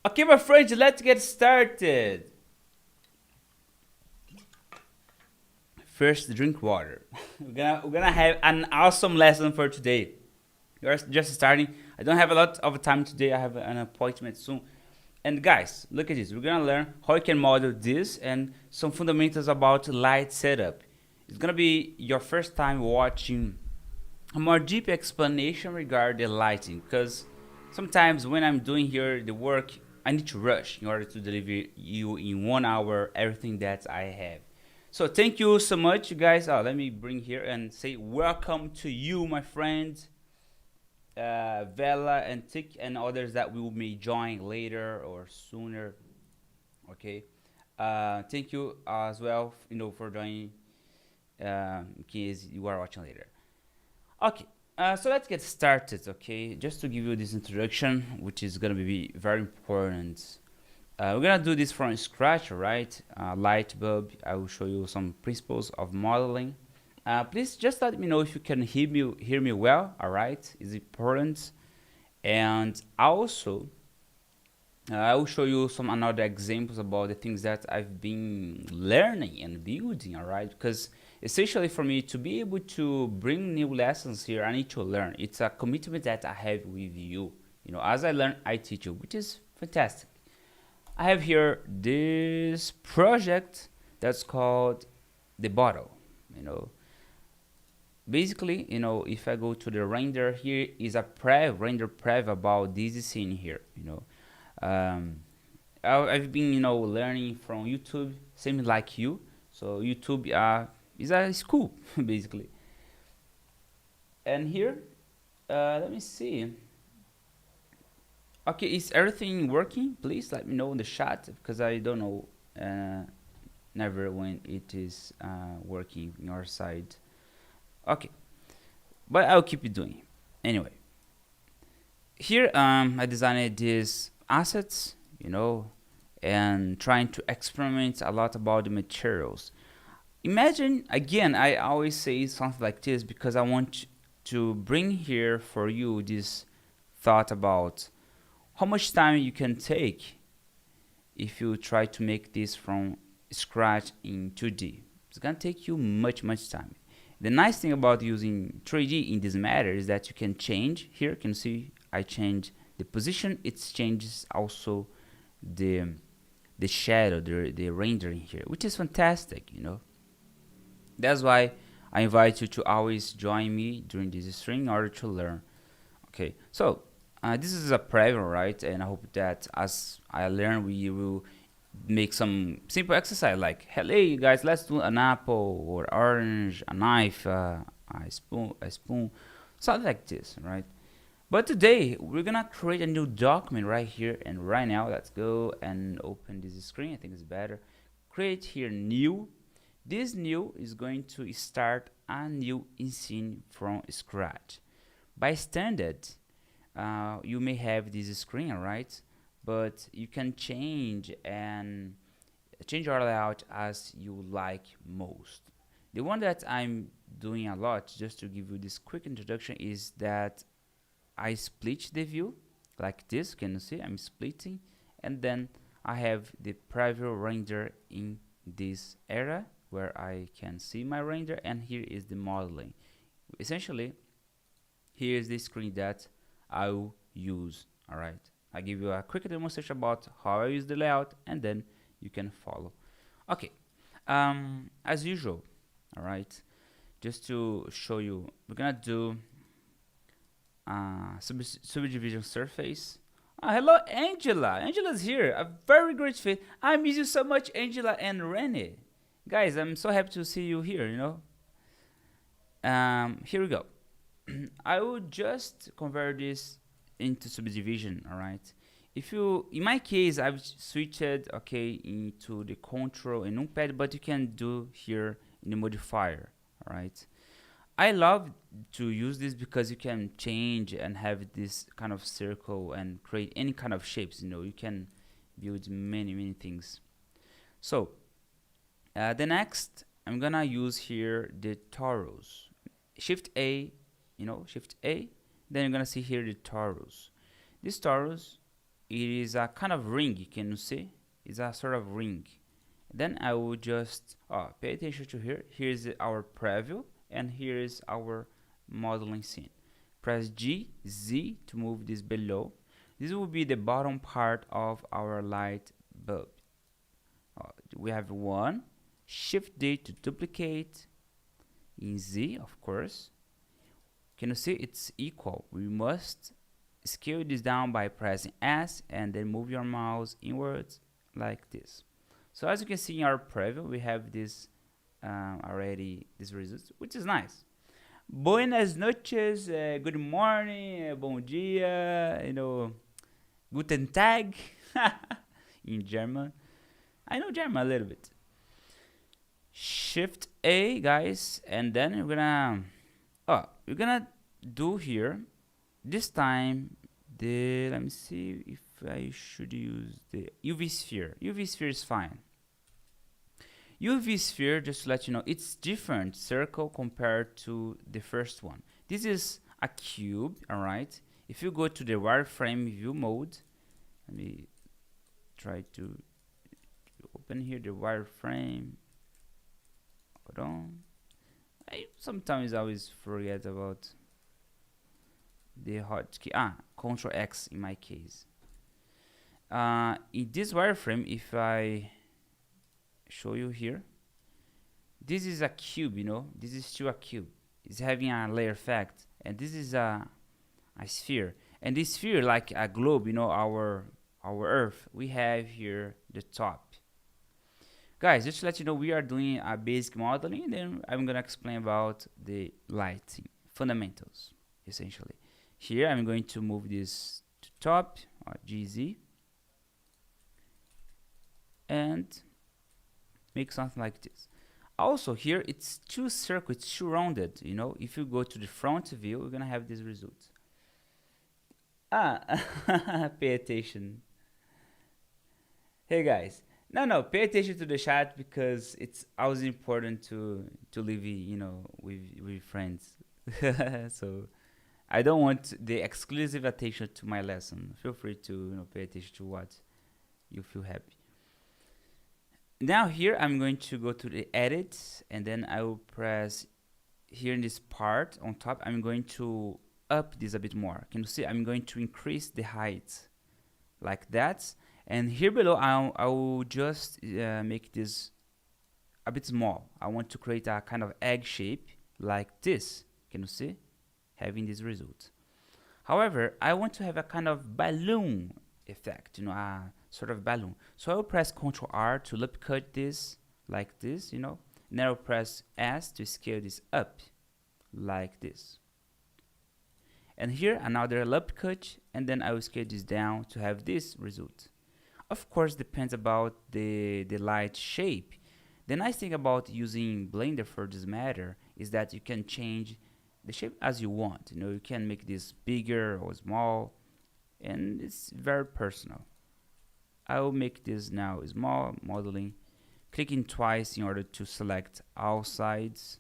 Okay, my friends, let's get started. First, drink water. we're gonna have an awesome lesson for today. You're just starting. I don't have a lot of time today. I have an appointment soon. And guys, look at this. We're gonna learn how you can model this and some fundamentals about light setup. It's gonna be your first time watching a more deep explanation regarding lighting because sometimes when I'm doing here the work, I need to rush in order to deliver you in 1 hour everything that I have. So thank you so much, you guys. Let me bring here and say welcome to you, my friends, Vela and Tick and others that we may join later or sooner. Okay. Thank you as well, for joining. In case you are watching later. Okay, so let's get started, okay? Just to give you this introduction, which is gonna be very important. We're gonna do this from scratch, right? Light bulb, I will show you some principles of modeling. Please just let me know if you can hear me well, alright? It's important. And also, I will show you some another examples about the things that I've been learning and building, alright? Because essentially for me to be able to bring new lessons here, I need to learn. It's a commitment that I have with you. As I learn, I teach you, which is fantastic. I have here this project that's called the bottle. You know, Basically, if I go to the render, here is a render prev about this scene here. Um, I've been learning from YouTube, same like you. So YouTube is a school basically. And here, let me see. Okay, is everything working? Please let me know in the chat because I don't know never when it is working on your side. Okay, but I'll keep it doing. Anyway, here I designed these assets, and trying to experiment a lot about the materials. Imagine again, I always say something like this because I want to bring here for you this thought about how much time you can take if you try to make this from scratch in 2D. It's gonna take you much time. The nice thing about using 3D in this matter is that you can change. Here you can see I change the position. It changes also the the shadow, the rendering here, which is fantastic. That's why I invite you to always join me during this stream in order to learn. Okay, so this is a preview, right? And I hope that as I learn, we will make some simple exercise like, hey, you guys, let's do an apple or orange, a knife, a spoon, something like this, right? But today we're gonna create a new document right here and right now. Let's go and open this screen. I think it's better. Create here new. This new is going to start a new scene from scratch. By standard, you may have this screen, right? But you can change your layout as you like most. The one that I'm doing a lot, just to give you this quick introduction, is that I split the view like this. Can you see? I'm splitting, and then I have the preview render in this area where I can see my render, and here is the modeling. Essentially, here is the screen that I will use. All right, I give you a quick demonstration about how I use the layout, and then you can follow. Okay, as usual. All right, just to show you, we're gonna do subdivision surface. Hello, Angela. Angela's here. A very great fit. I miss you so much, Angela and Rene. Guys, I'm so happy to see you here. Here we go. I will just convert this into subdivision, all right? If you, in my case, I've switched, okay, into the control and numpad, but you can do here in the modifier, all right? I love to use this because you can change and have this kind of circle and create any kind of shapes. You can build many things. So the next, I'm gonna use here the torus. Shift A, Shift A. Then you're gonna see here the torus. This torus it is a kind of ring. Can you see? It's a sort of ring. Then I will just pay attention to here. Here's our preview, and here is our modeling scene. Press G, Z to move this below. This will be the bottom part of our light bulb. We have 1. Shift D to duplicate. In Z, of course. Can you see it's equal? We must scale this down by pressing S and then move your mouse inwards like this. So as you can see in our preview, we have this already, this result, which is nice. Buenas noches, good morning, bom dia, guten Tag in German. I know German a little bit. Shift A, guys, and then we're gonna do here this time let me see if I should use the UV sphere. UV sphere is fine. UV sphere, just to let you know, it's different circle compared to the first one. This is a cube, all right? If you go to the wireframe view mode, let me try to open here the wireframe. Hold on. I sometimes always forget about the hotkey. Control X in my case. In this wireframe, if I show you here, this is a cube, this is still a cube. It's having a layer effect, and this is a sphere. And this sphere, like a globe, our Earth, we have here the top. Guys, just to let you know, we are doing a basic modeling, and then I'm gonna explain about the lighting fundamentals, essentially. Here, I'm going to move this to top, GZ, and make something like this. Also, here it's two circles, it's two rounded. If you go to the front view, we're gonna have this result. Pay attention. Hey guys. No, pay attention to the chat because it's always important to live, with friends. So I don't want the exclusive attention to my lesson. Feel free to pay attention to what you feel happy. Now here I'm going to go to the edit, and then I will press here in this part on top. I'm going to up this a bit more. Can you see? I'm going to increase the height like that. And here below, I will just make this a bit small. I want to create a kind of egg shape like this. Can you see? Having this result. However, I want to have a kind of balloon effect, a sort of balloon. So I will press Ctrl R to loop cut this like this, and then I'll press S to scale this up like this. And here another loop cut, and then I will scale this down to have this result. Of course, depends about the light shape. The nice thing about using Blender for this matter is that you can change the shape as you want. You can make this bigger or small, and it's very personal. I will make this now small, modeling, clicking twice in order to select all sides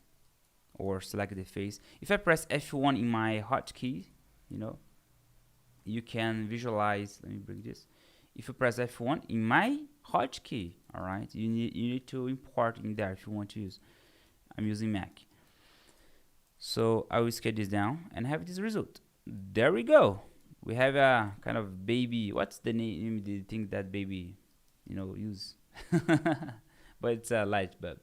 or select the face. If I press F1 in my hotkey, you can visualize. Let me bring this. If you press F1 in my hotkey, all right, you need to import in there if you want to use. I'm using Mac. So I will scale this down and have this result. There we go. We have a kind of baby. What's the name? The thing that baby, use? But it's a light bulb.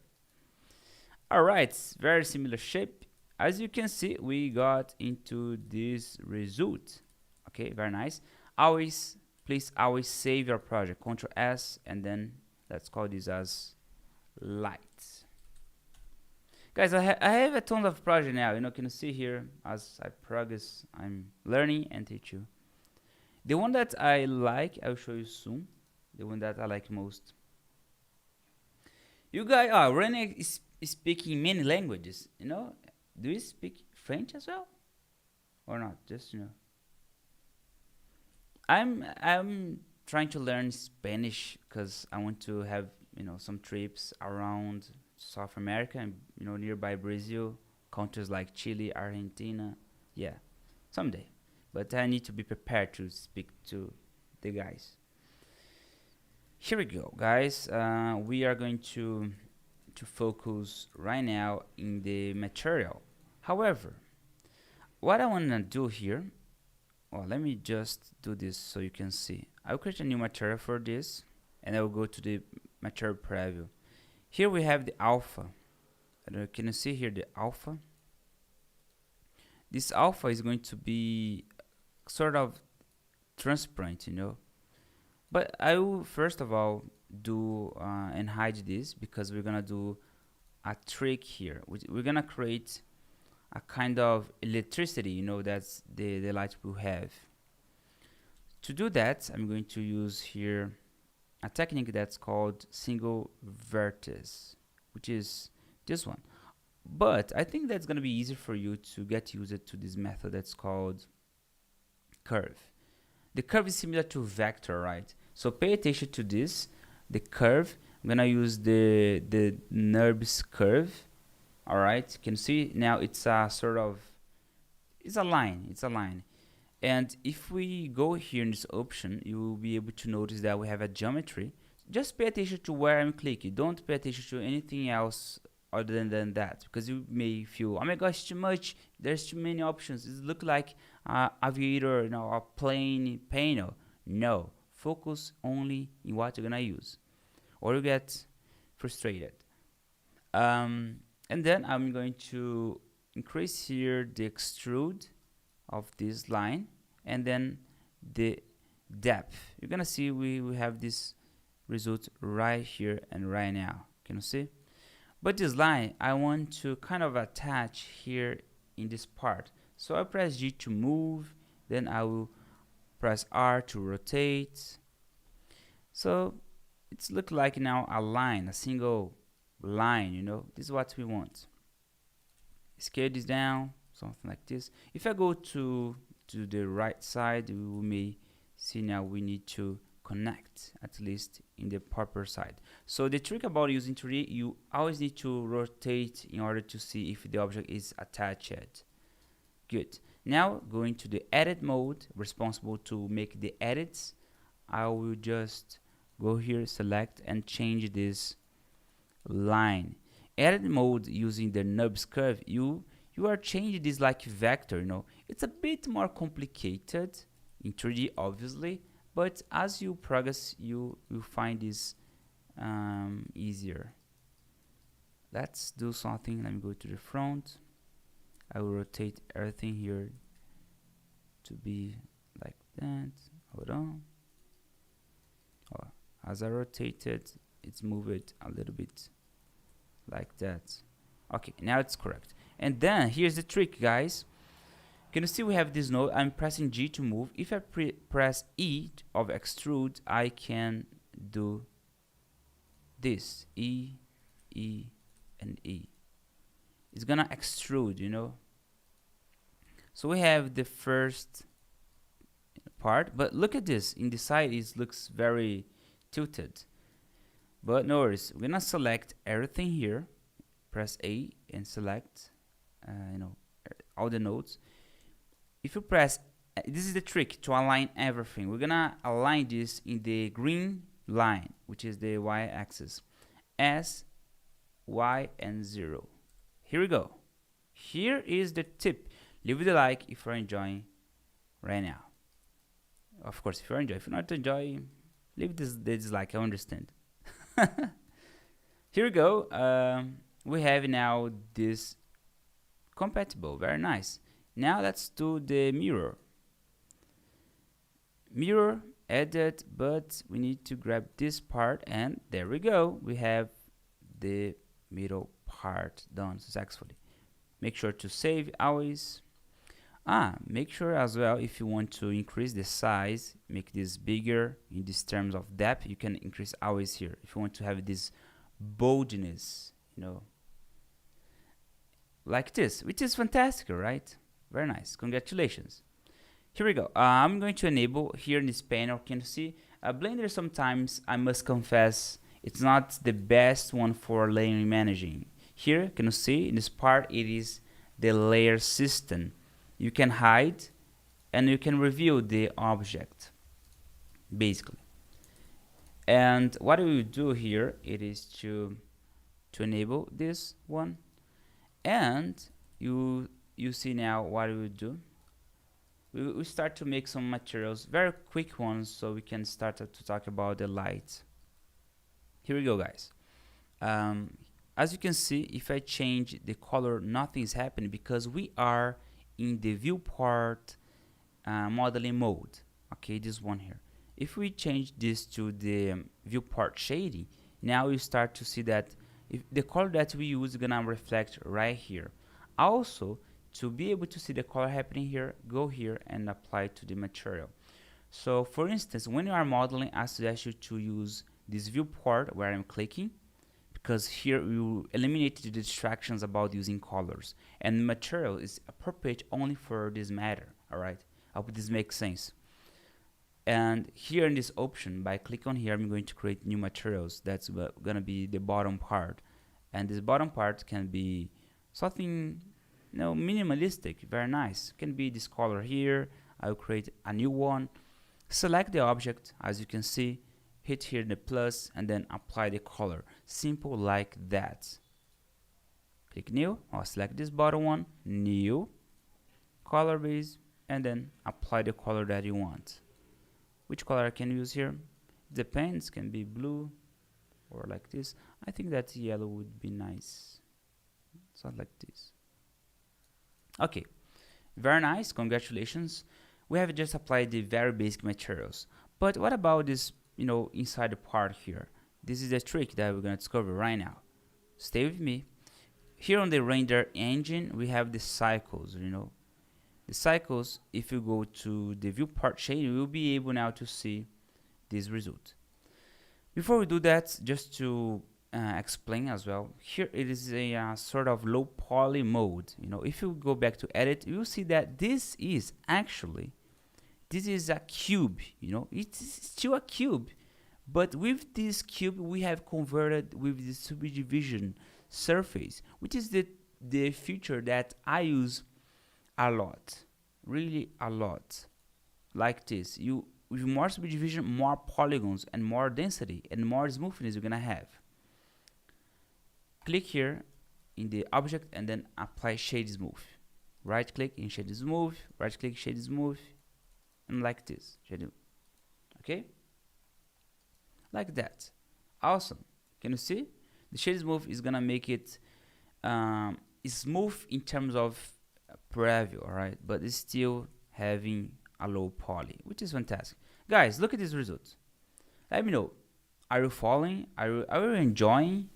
All right, very similar shape. As you can see, we got into this result. Okay, very nice. Please always save your project. Ctrl S, and then let's call this as light. Guys, I have a ton of project now. Can you see here as I progress, I'm learning and teach you. The one that I like, I'll show you soon. The one that I like most. You guys are running speaking many languages. Do you speak French as well, or not? Just I'm trying to learn Spanish because I want to have some trips around South America and nearby Brazil, countries like Chile, Argentina. Yeah, someday. But I need to be prepared to speak to the guys. Here we go, guys. We are going to focus right now in the material. However, what I want to do here, well, let me just do this so you can see. I'll create a new material for this, and I will go to the material preview. Here we have the alpha. Can you see here the alpha? This alpha is going to be sort of transparent, you know. But I will first of all do and hide this, because we're gonna do a trick here. We're gonna create a kind of electricity, you know, that's the light will have. To do that, I'm going to use here a technique that's called single vertex, which is this one. But I think that's gonna be easier for you to get used to this method that's called curve. The curve is similar to vector, right? So pay attention to this, the curve. I'm gonna use the NURBS curve. All right, can you see now it's a sort of, it's a line. And if we go here in this option, you will be able to notice that we have a geometry. Just pay attention to where I'm clicking. Don't pay attention to anything else other than that, because you may feel, oh my gosh, too much, there's too many options, it looks like aviator, you know, a plane panel. No, focus only in what you're gonna use, or you get frustrated. And then I'm going to increase here the extrude of this line, and then the depth. You're gonna see we have this result right here and right now. Can you see? But this line I want to kind of attach here in this part. So I press G to move, then I will press R to rotate. So it's look like now a line, a single line, you know. This is what we want. Scale this down, something like this. If I go to the right side, we may see now we need to connect, at least in the proper side. So the trick about using 3D, you always need to rotate in order to see if the object is attached. Good. Now going to the edit mode, responsible to make the edits. I will just go here, select, and change this line. Edit mode using the NURBS curve, you are changing this like vector, you know. It's a bit more complicated in 3D, obviously, but as you progress, you will find this easier. Let's do something. Let me go to the front. I will rotate everything here to be like that. Hold on. Oh, as I rotate it, it's moved a little bit like that. Okay, now it's correct. And then here's the trick, guys. Can you see we have this node? I'm pressing G to move. If I press E of extrude, I can do this. E, and E. It's gonna extrude, you know. So we have the first part, but look at this. In the side, it looks very tilted. But no worries. We're gonna select everything here. Press A and select, you know, all the nodes. If you press, this is the trick to align everything. We're gonna align this in the green line, which is the y-axis. S, Y, and 0. Here we go. Here is the tip. Leave the like if you're enjoying right now. Of course, if you're enjoying. If you're not enjoying, leave the dislike. I understand. Here we go. We have now this compatible. Very nice. Now let's do the mirror. Mirror, edit, but we need to grab this part, and there we go. We have the middle part done successfully. Make sure to save always. Make sure as well, if you want to increase the size, make this bigger in these terms of depth, you can increase always here. If you want to have this boldness, you know, like this, which is fantastic, right? Very nice. Congratulations. Here we go. I'm going to enable here in this panel. Can you see Blender? Sometimes I must confess it's not the best one for layer managing. Here, can you see in this part, it is the layer system. You can hide and you can reveal the object. basically. And what we will do here, it is to enable this one, and you see now what we will do. We start to make some materials, very quick ones, so we can start to talk about the light. Here we go, guys. As you can see, if I change the color, nothing is happening because we are in the viewport modeling mode. Okay, this one here. If we change this to the viewport shading, now you start to see that if the color that we use is gonna reflect right here. Also, to be able to see the color happening here, go here and apply it to the material. So for instance, when you are modeling, I suggest you to use this viewport where I'm clicking, because here you eliminate the distractions about using colors, and material is appropriate only for this matter. All right, I hope this makes sense. And here in this option, by clicking on here, I'm going to create new materials. That's gonna be the bottom part, and this bottom part can be something, you know, minimalistic, very nice. Can be this color here. I'll create a new one. Select the object, as you can see, hit here the plus, and then apply the color. Simple like that. Click new, or select this bottom one, new, color base, and then apply the color that you want. Which color I can use here? Depends, can be blue, or like this. I think that yellow would be nice. So like this. Okay, very nice, congratulations. We have just applied the very basic materials. But what about this, you know, inside the part here? This is the trick that we're gonna discover right now. Stay with me. Here on the render engine, we have the cycles, you know. The cycles, if you go to the viewport shading, we'll be able now to see this result. Before we do that, just to explain as well, here it is a sort of low poly mode. You know, if you go back to edit, you'll see that this is actually, this is a cube. You know, it's still a cube, but with this cube we have converted with the subdivision surface, which is the feature that I use a lot, really a lot. Like this, you with more subdivision, more polygons, and more density and more smoothness you're gonna have. Click here in the object and then apply shade smooth. Right click in shade smooth, right click shade smooth, and like this. Okay? Like that. Awesome. Can you see? The shade smooth is gonna make it smooth in terms of preview, alright? But it's still having a low poly, which is fantastic. Guys, look at this result. Let me know. Are you following? Are you enjoying?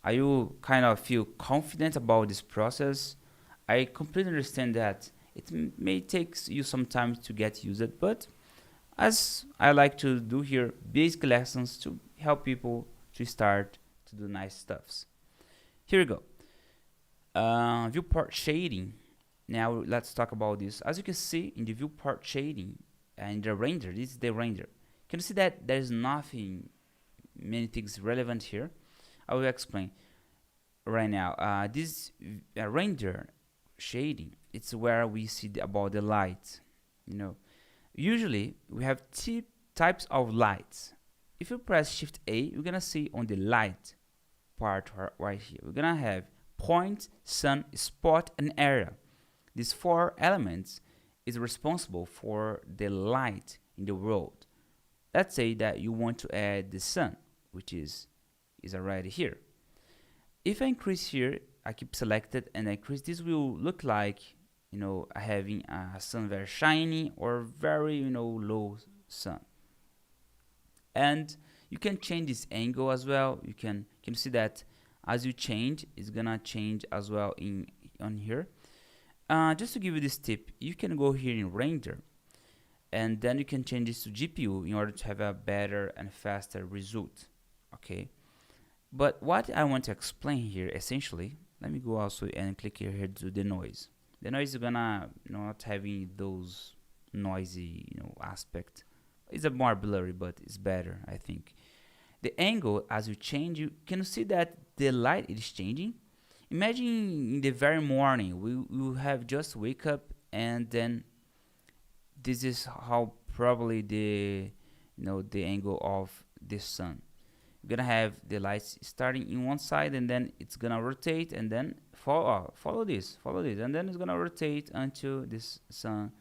Are you kind of feel confident about this process? I completely understand that it may take you some time to get used, but as I like to do here, basic lessons to help people to start to do nice stuffs. Here we go. Viewport shading. Now let's talk about this. As you can see in the viewport shading and the render, this is the render. Can you see that there's nothing, many things relevant here? I will explain right now. This render shading, it's where we see about the light. You know, usually we have two types of lights. If you press Shift A, you're gonna see on the light part right here, we're gonna have point, sun, spot, and area. These four elements is responsible for the light in the world. Let's say that you want to add the sun, which is already here. If I increase here, I keep selected and I increase, this will look like, you know, having a sun very shiny or very, you know, low sun. And you can change this angle as well. You can see that as you change, it's gonna change as well on here. Just to give you this tip, you can go here in render and then you can change this to GPU in order to have a better and faster result. Okay, but what I want to explain here essentially, let me go also and click here to the noise. The noise is gonna not having those noisy, you know, aspect. It's a more blurry, but it's better, I think. The angle, as you change, you can see that the light is changing. Imagine in the very morning, we will have just wake up, and then this is how probably the the angle of the sun. You're gonna have the lights starting in one side, and then it's gonna rotate, and then follow this, and then it's gonna rotate until this sun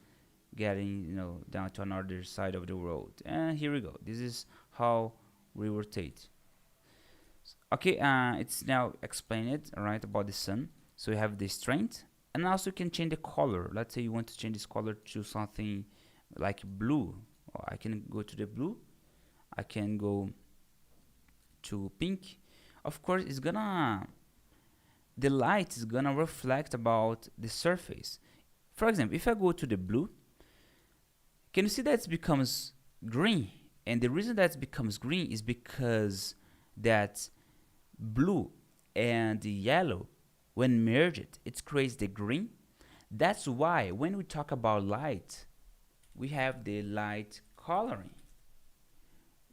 getting down to another side of the road. And here we go. This is how we rotate. Okay, it's now explained, all right, about the sun. So we have the strength, and also you can change the color. Let's say you want to change this color to something like blue. I can go to the blue. I can go to pink. Of course, the light is gonna reflect about the surface. For example, if I go to the blue, can you see that it becomes green? And the reason that it becomes green is because that blue and the yellow, when merged, it creates the green. That's why when we talk about light, we have the light coloring,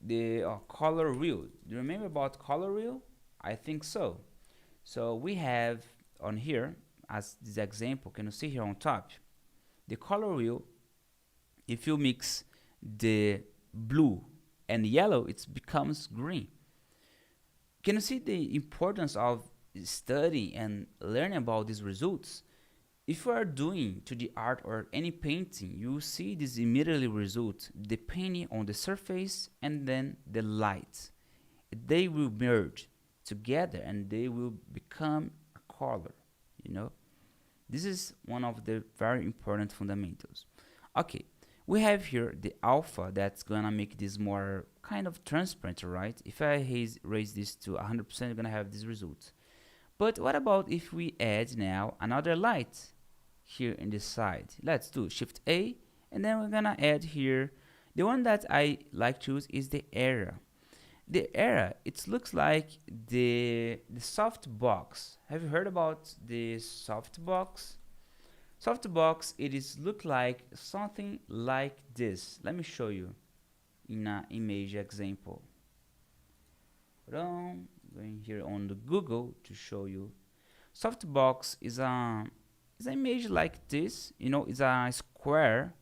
the color wheel. Do you remember about color wheel? I think so. So we have on here, as this example, can you see here on top, the color wheel. If you mix the blue and yellow, it becomes green. Can you see the importance of studying and learning about these results? If you are doing 2D art or any painting, you will see this immediately result depending on the surface and then the light. They will merge together and they will become a color, This is one of the very important fundamentals. Okay, we have here the alpha that's gonna make this more kind of transparent, right? If I raise this to 100%, you're gonna have this result. But what about if we add now another light here in this side? Let's do Shift A, and then we're gonna add here. The one that I like to use is the area. The area, it looks like the soft box. Have you heard about the soft box? Soft box, look like something like this. Let me show you in an image example. Hold on, going here on the Google to show you. Softbox is an image like this. It's a square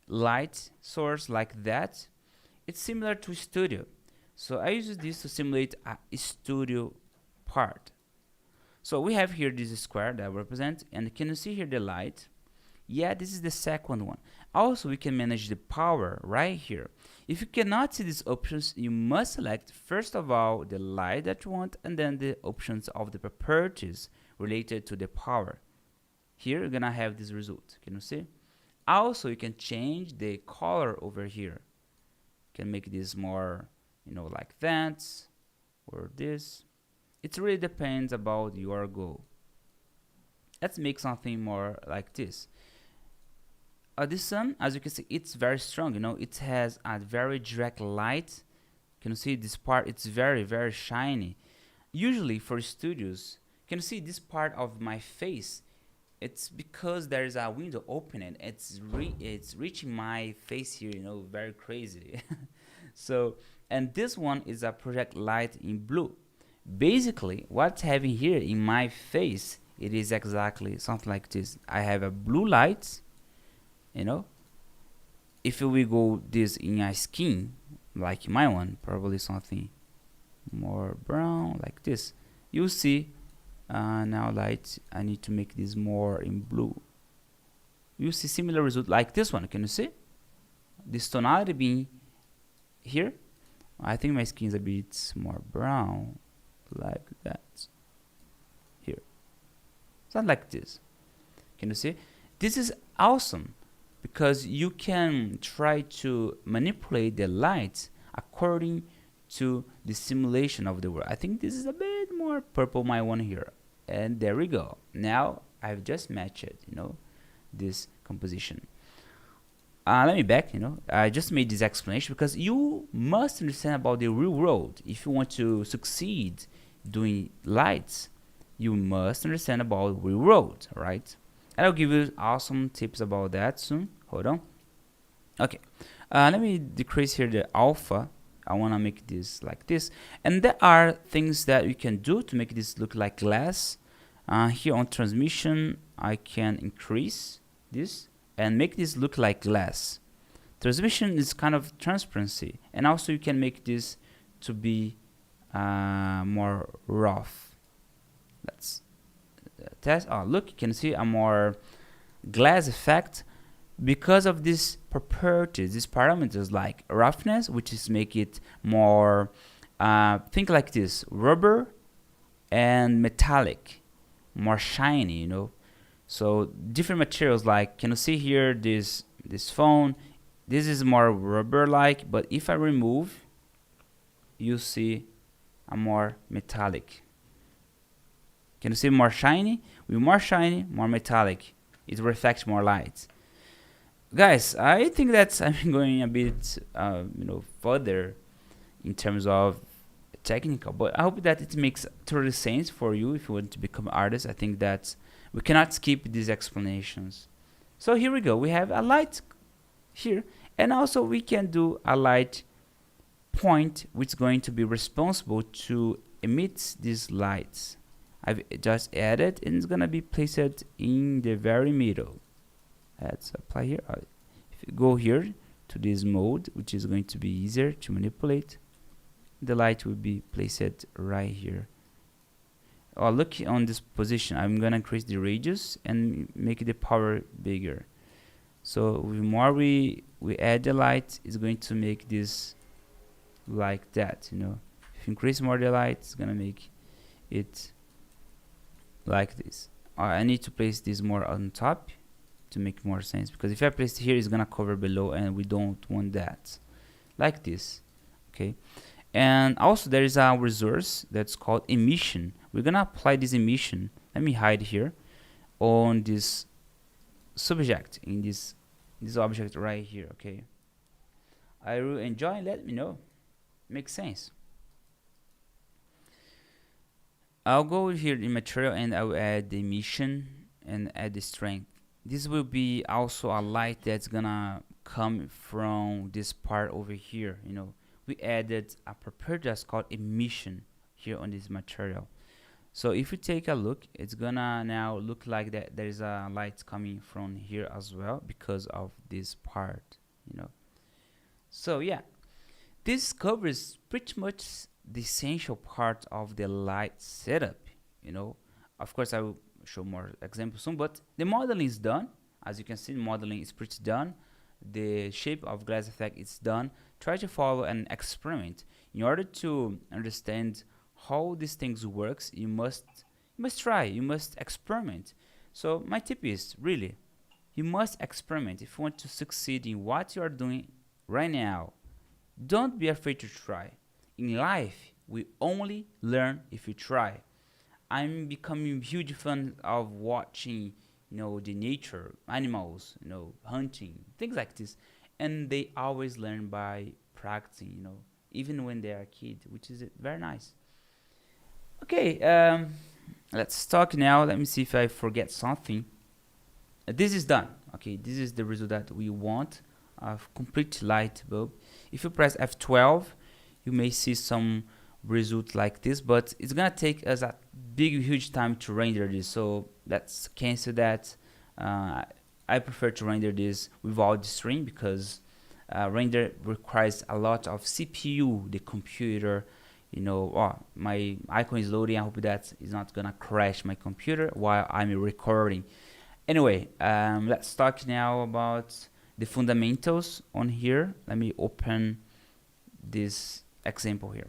light source like that. It's similar to Studio. So I use this to simulate a Studio part. So we have here this square that represents, and can you see here the light? Yeah, this is the second one. Also, we can manage the power right here. If you cannot see these options, you must select first of all the light that you want, and then the options of the properties related to the power. Here you're gonna have this result. Can you see? Also, you can change the color over here. You can make this more, like that, or this. It really depends about your goal. Let's make something more like this. This sun, as you can see, it's very strong. It has a very direct light. Can you see this part? It's very, very shiny. Usually for studios, can you see this part of my face? It's because there is a window open. It's reaching my face here. Very crazy. So, and this one is a project light in blue. Basically, what's having here in my face, it is exactly something like this. I have a blue light, If we go this in a skin, like my one, probably something more brown, like this, you see, now light, I need to make this more in blue. You see similar result like this one. Can you see? This tonality being here. I think my skin is a bit more brown, like that. Here, something like this. Can you see? This is awesome because you can try to manipulate the light according to the simulation of the world. I think this is a bit more purple, my one here, and there we go. Now I've just matched it, this composition. Let me back, I just made this explanation because you must understand about the real world. If you want to succeed doing lights, you must understand about real world, right? And I'll give you awesome tips about that soon. Hold on. Okay, let me decrease here the alpha. I want to make this like this. And there are things that you can do to make this look like glass. Here on transmission, I can increase this and make this look like glass. Transmission is kind of transparency, and also you can make this to be more rough. Let's test. Oh, look, you can see a more glass effect because of these properties, these parameters like roughness, which is make it more. Think like this: rubber and metallic, more shiny. So different materials. Like, can you see here this phone? This is more rubber-like, but if I remove, you see a more metallic. Can you see more shiny? With more shiny, more metallic. It reflects more light. Guys, I think that I'm going a bit, further in terms of technical, but I hope that it makes total sense for you if you want to become an artist. I think that we cannot skip these explanations. So here we go. We have a light here, and also we can do a light point which is going to be responsible to emit these lights. I've just added, and it's gonna be placed in the very middle. Let's apply here. If you go here to this mode, which is going to be easier to manipulate, the light will be placed right here. Oh, look on this position. I'm gonna increase the radius and make the power bigger. So the more we add the light, it's going to make this like that. If you increase more the light, it's gonna make it like this. I need to place this more on top to make more sense, because if I place it here, it's gonna cover below, and we don't want that. Like this, okay? And also there is a resource that's called emission. We're gonna apply this emission. Let me hide here on this subject, in this object right here, okay? I really enjoy. Let me know. Makes sense. I'll go here in material, and I'll add the emission and add the strength. This will be also a light that's gonna come from this part over here. We added a property that's called emission here on this material. So if you take a look, it's gonna now look like that there's a light coming from here as well because of this part. So yeah, this covers pretty much the essential part of the light setup. Of course I will show more examples soon, but the modeling is done. As you can see, the modeling is pretty done. The shape of glass effect is done. Try to follow an experiment. In order to understand how these things works, you must try, you must experiment. So my tip is, really, you must experiment if you want to succeed in what you are doing right now. Don't be afraid to try. In life, we only learn if you try. I'm becoming a huge fan of watching, the nature, animals, hunting, things like this. And they always learn by practicing, even when they are a kid, which is very nice. Okay, let's talk now. Let me see if I forget something. This is done. Okay, this is the result that we want of complete light bulb. If you press F12, you may see some result like this, but it's gonna take us a huge time to render this, so let's cancel that. I prefer to render this without the stream, because render requires a lot of CPU, the computer. My icon is loading. I hope that is not gonna crash my computer while I'm recording. Anyway, let's talk now about the fundamentals on here. Let me open this example here.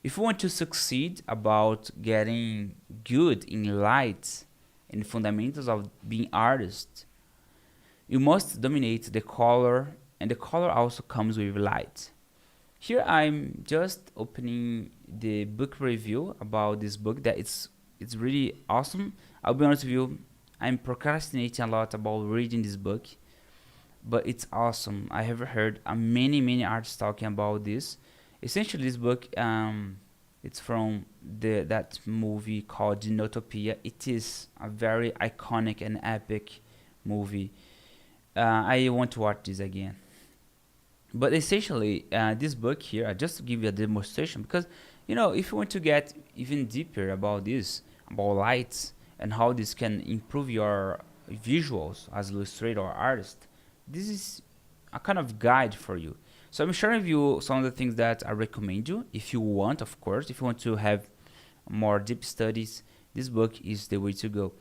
If you want to succeed about getting good in light and fundamentals of being artist, you must dominate the color, and the color also comes with light. Here I'm just opening the book review about this book that it's really awesome. I'll be honest with you, I'm procrastinating a lot about reading this book, but it's awesome. I have heard many artists talking about this. Essentially, this book, it's from that movie called Dinotopia. It is a very iconic and epic movie. I want to watch this again. But essentially, this book here, I just give you a demonstration, because if you want to get even deeper about this, about lights and how this can improve your visuals as illustrator or artist, this is a kind of guide for you. So I'm sharing with you some of the things that I recommend you. If you want, of course, if you want to have more deep studies, this book is the way to go.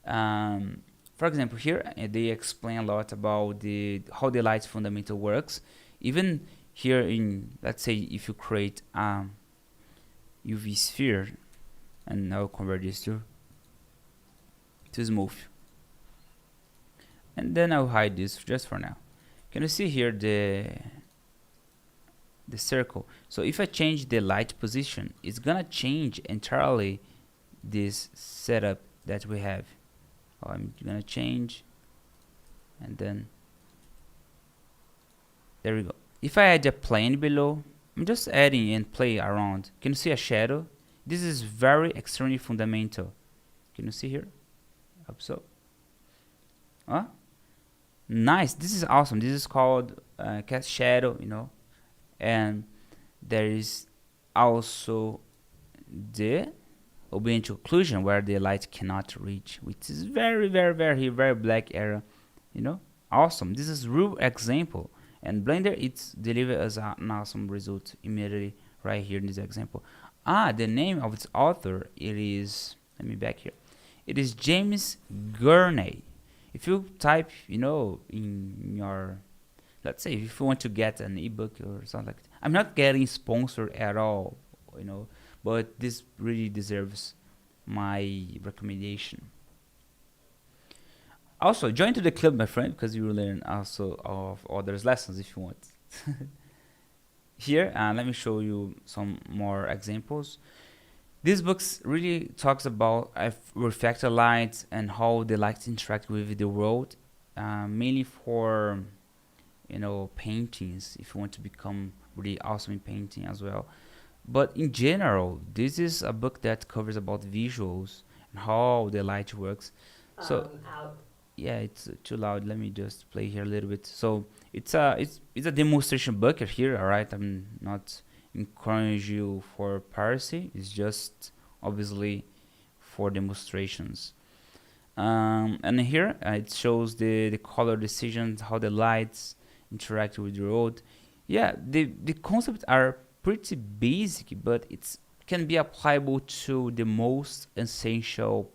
For example, here they explain a lot about the how the light fundamental works. Even here in, let's say, if you create UV sphere, and I'll convert this to smooth, and then I'll hide this just for now. Can you see here the circle? So if I change the light position, it's gonna change entirely this setup that we have. I'm gonna change, and then there we go. If I add a plane below, I'm just adding and play around. Can you see a shadow? This is very extremely fundamental. Can you see here? Hope so. Nice. This is awesome. This is called cast shadow, you know. And there is also the obedient to occlusion, where the light cannot reach, which is very black area, you know. Awesome. This is real example, and Blender it's delivered us an awesome result immediately right here in this example. The name of its author, it is, let me back here, it is James Gurney. If you type, you know, in your, let's say if you want to get an ebook or something like that, I'm not getting sponsored at all, you know, but this really deserves my recommendation. Also, join to the club, my friend, because you will learn also of others lessons if you want. Here, let me show you some more examples. This book really talks about reflector lights and how the lights interact with the world, mainly for, you know, paintings, if you want to become really awesome in painting as well. But in general, this is a book that covers about visuals and how the light works. So yeah, it's too loud. Let me just play here a little bit. So it's a demonstration book here. All right, I'm not encourage you for piracy. It's just obviously for demonstrations. And here it shows the color decisions, how the lights interact with the road. Yeah, the concepts are pretty basic, but it's can be applicable to the most essential,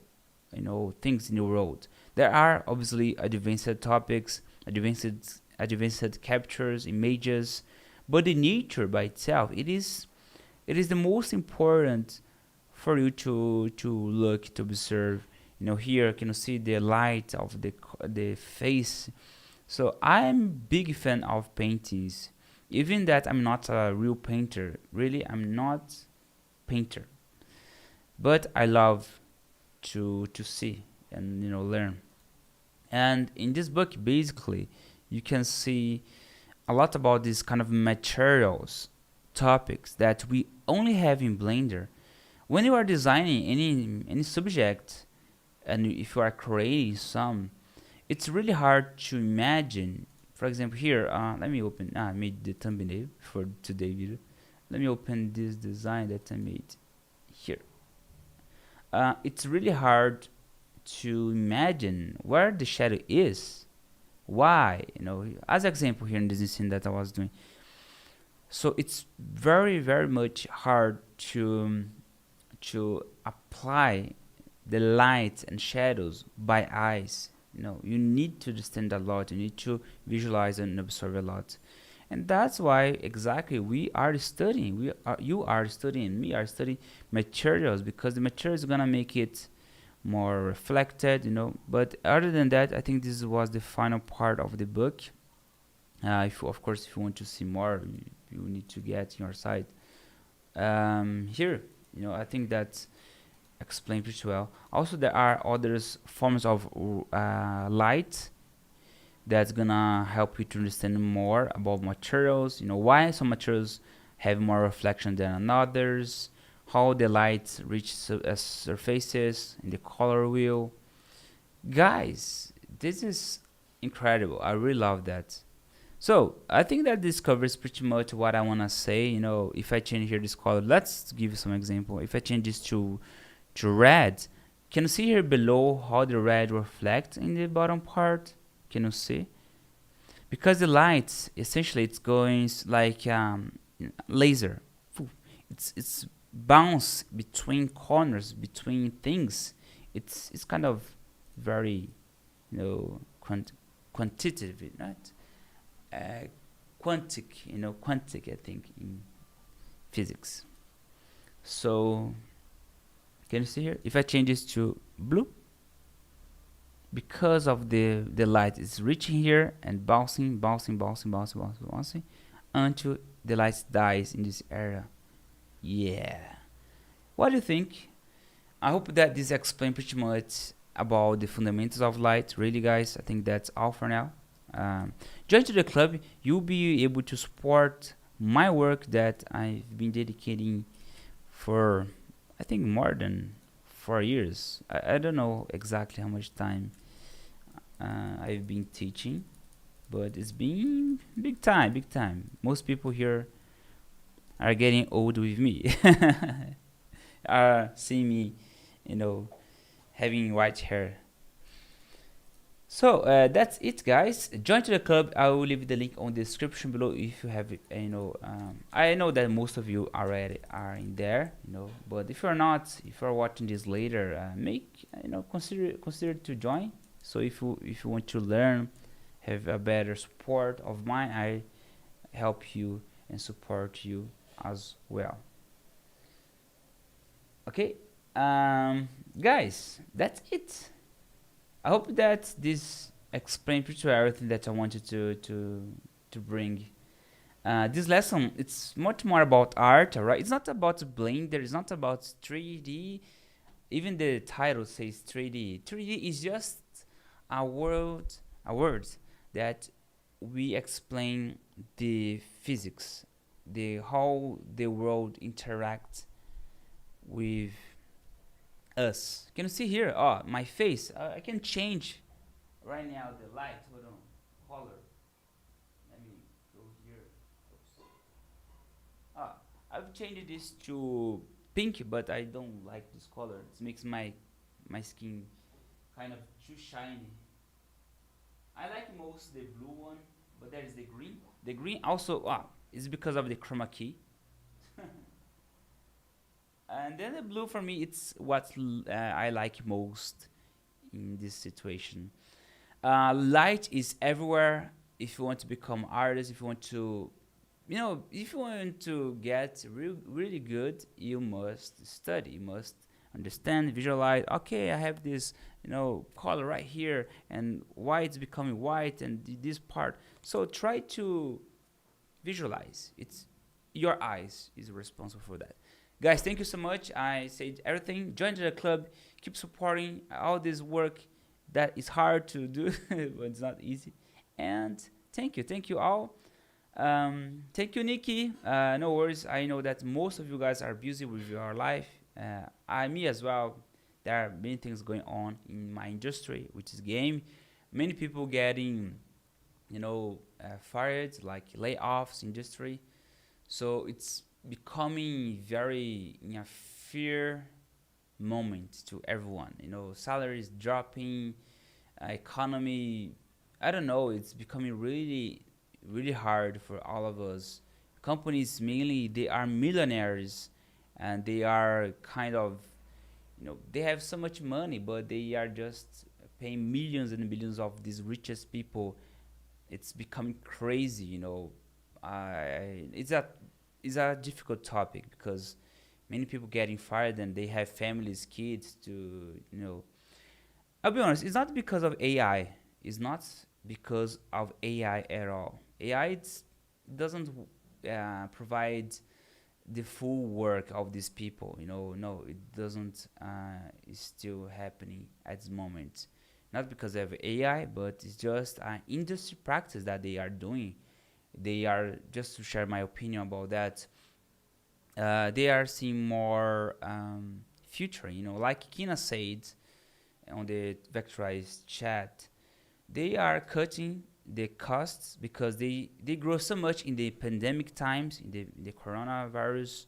you know, things in the world. There are obviously advanced topics, advanced captures, images, but the nature by itself, it is the most important for you to look, to observe. You know, here can you see the light of the face. So I'm big fan of paintings, even that I'm not a real painter. Really, I'm not painter, but I love to see and, you know, learn. And in this book, basically, you can see a lot about these kind of materials topics that we only have in Blender. When you are designing any subject, and if you are creating some, it's really hard to imagine. For example, here, let me open. I made the thumbnail for today's video. Let me open this design that I made here. It's really hard to imagine where the shadow is. Why, you know, as example here in this scene that I was doing. So it's very much hard to apply the lights and shadows by eyes. You know, you need to understand a lot, you need to visualize and observe a lot. And that's why exactly we are studying, you are studying, me are studying materials, because the material is gonna make it more reflected, you know. But other than that, I think this was the final part of the book. Of course, if you want to see more, you need to get your site. Here, you know, I think that's explained pretty well. Also, there are other forms of light that's gonna help you to understand more about materials. You know, why some materials have more reflection than others, how the light reaches surfaces in the color wheel. Guys, this is incredible. I really love that. So I think that this covers pretty much what I want to say. You know, if I change here this color, let's give you some example. If I change this to red, can you see here below how the red reflects in the bottom part? Can you see? because the light essentially it's going like laser. Phew. It's bounce between corners, between things. It's kind of very, quantitative, right? uh, quantic, quantic, I think, in physics. So can you see here, if I change this to blue, because of the light is reaching here and bouncing until the light dies in this area. Yeah, what do you think? I hope that this explained pretty much about the fundamentals of light. Really, guys, I think that's all for now. Join to the club. You'll be able to support my work that I've been dedicating for, I think, more than 4 years. I don't know exactly how much time I've been teaching, but it's been big time, big time. Most people here are getting old with me, are seeing me, you know, having white hair. So that's it, guys. Join to the club. I will leave the link on the description below if you have, I know that most of you already are in there, but if you're not, if you're watching this later, make, consider to join. So if you want to learn, have a better support of mine, I help you and support you as well. Okay, guys, that's it. I hope that this explained pretty well everything that I wanted to bring. This lesson, it's much more about art, alright? It's not about Blender, it's not about 3D. Even the title says 3D. 3D is just a word that we explain the physics, the how the world interacts with us. Can you see here? Oh, my face. I can change right now the light. Hold on. Color. Let me go here. Oops. Ah, I've changed this to pink, but I don't like this color. It makes my skin kind of too shiny. I like most the blue one, but there is the green. The green also is because of the chroma key. And then the blue for me, it's what I like most in this situation. Light is everywhere. If you want to become artist, if you want to, if you want to get really good, you must study. You must understand, visualize. Okay, I have this, color right here, and why it's becoming white, and this part. So try to visualize. It's your eyes is responsible for that. Guys, thank you so much. I said everything. Join the club. Keep supporting all this work that is hard to do, but it's not easy. And thank you all. Thank you, Nikki. No worries. I know that most of you guys are busy with your life. Me as well. There are many things going on in my industry, which is game. Many people getting, fired, like layoffs industry. So it's becoming very in a fear moment to everyone. Salaries dropping, economy. I don't know. It's becoming really, really hard for all of us. Companies mainly they are millionaires, and they are kind of, they have so much money, but they are just paying millions and millions of these richest people. It's becoming crazy. It's a difficult topic because many people getting fired and they have families, kids to, I'll be honest, it's not because of AI. It's not because of AI at all. AI doesn't provide the full work of these people. No, it doesn't. It's still happening at this moment. Not because of AI, but it's just an industry practice that they are doing. They are, just to share my opinion about that, they are seeing more future, like Kina said on the Vectorize chat. They are cutting the costs because they grow so much in the pandemic times, in the coronavirus,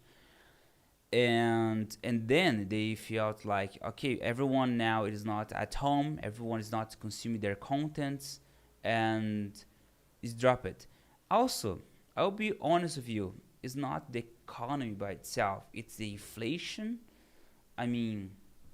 and then they felt like, okay, everyone now is not at home, everyone is not consuming their contents, and is dropped. Also, I'll be honest with you, it's not the economy by itself, it's the inflation. I mean,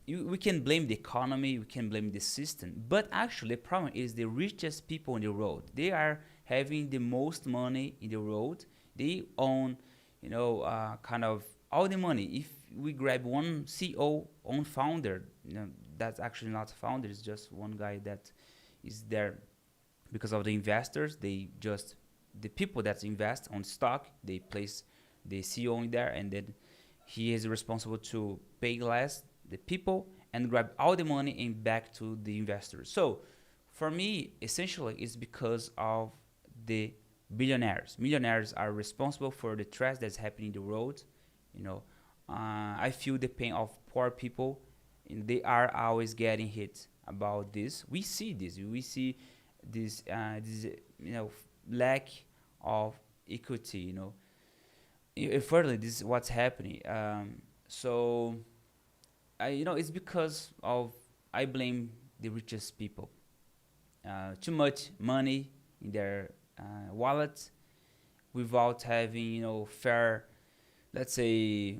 we can blame the economy, we can blame the system, but actually the problem is the richest people in the world. They are having the most money in the world. They own, kind of all the money. If we grab one CEO, one founder, that's actually not a founder. It's just one guy that is there because of the investors. They just the people that invest on stock. They place the CEO in there, and then he is responsible to pay less the people and grab all the money and back to the investors. So for me, essentially, it's because of the billionaires. Millionaires are responsible for the trash that's happening in the world. You know, I feel the pain of poor people, and they are always getting hit about this. We see this. We see this lack of equity. Further, this is what's happening. So it's because of I blame the richest people. Too much money in their wallet without having fair, let's say,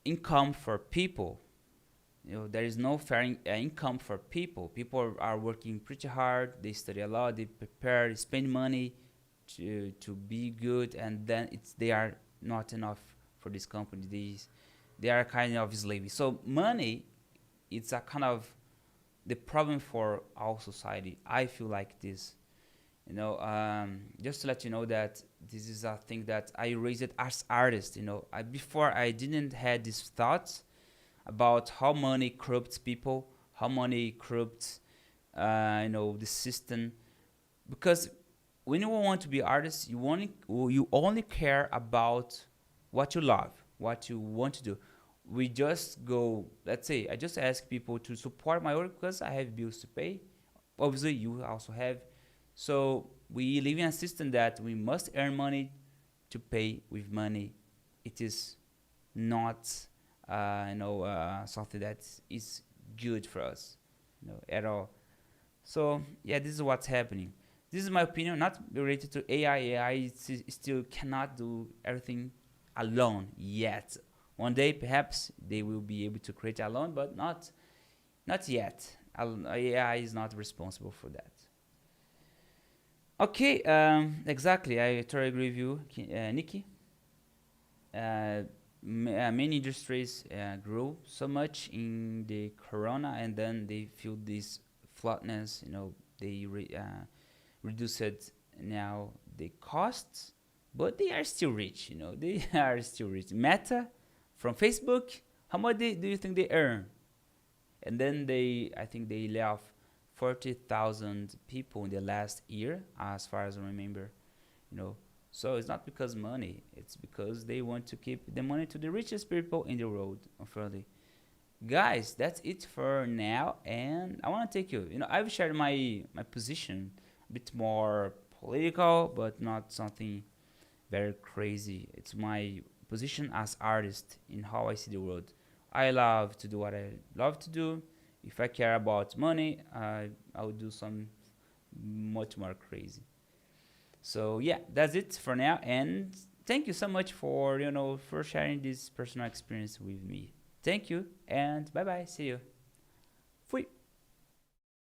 income for people. There is no fair income for people. People are working pretty hard. They study a lot. They prepare, spend money to be good, and then they are not enough for this company. They are kind of slaves. So money, it's a kind of the problem for our society. I feel like this. Just to let you know that this is a thing that I raised as artist. Before I didn't had these thoughts about how money corrupts people, how money corrupts, the system. Because when you want to be artist, you only care about what you love, what you want to do. We just go. Let's say I just ask people to support my work because I have bills to pay. Obviously, you also have. So we live in a system that we must earn money to pay with money. It is not, something that is good for us, at all. So yeah, this is what's happening. This is my opinion, not related to AI. AI still cannot do everything alone yet. One day, perhaps they will be able to create alone, but not yet. AI is not responsible for that. Okay, exactly. I totally agree with you, Nikki. Many industries grew so much in the corona, and then they feel this flatness. They reduced now the costs, but they are still rich. They are still rich. Meta from Facebook, how much do you think they earn? And then I think they lay off 40,000 people in the last year, as far as I remember. You know, so it's not because money; it's because they want to keep the money to the richest people in the world. Unfortunately, guys, that's it for now, and I want to take you. I've shared my position a bit more political, but not something very crazy. It's my position as artist in how I see the world. I love to do what I love to do. If I care about money, I would do some much more crazy. So yeah, that's it for now, and thank you so much for for sharing this personal experience with me. Thank you, and bye bye. See you.